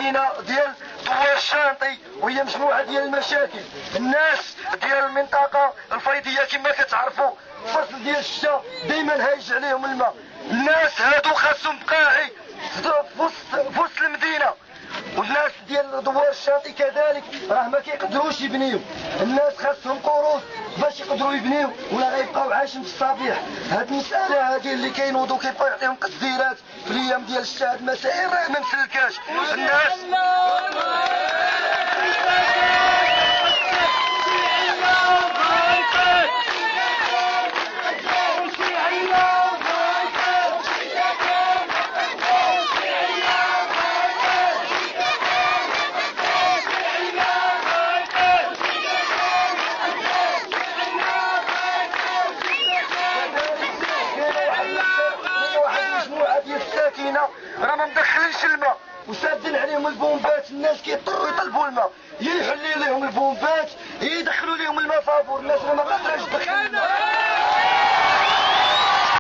المدينه ديال دوار الشانطي، وهي مجموعه ديال المشاكل. الناس ديال المنطقه الفيضيه كما كتعرفوا الفصل ديال الشتاء دائما هايج عليهم الماء. الناس هادو خاصهم بقاعي في وسط المدينه، والناس ديال دوار الشاطئ كذلك راه ما كيقدروش يبنيو. الناس خاصهم قروض باش يقدروا يبنيو ولا غيبقاو عايشين في الصبيح. هاد المساله هادي اللي كينوضوا كيبقاو يعطيهم تقديرات في الايام ديال الشتاء، هاد المسائل راه ما مسلكاش الناس. راه ما مدخلينش الماء وسادين عليهم البومبات، الناس كيضطروا يطلبوا الماء، يحلوا لهم البومبات يدخلوا لهم الماء فابور. الناس ما قادراش تدخل الماء.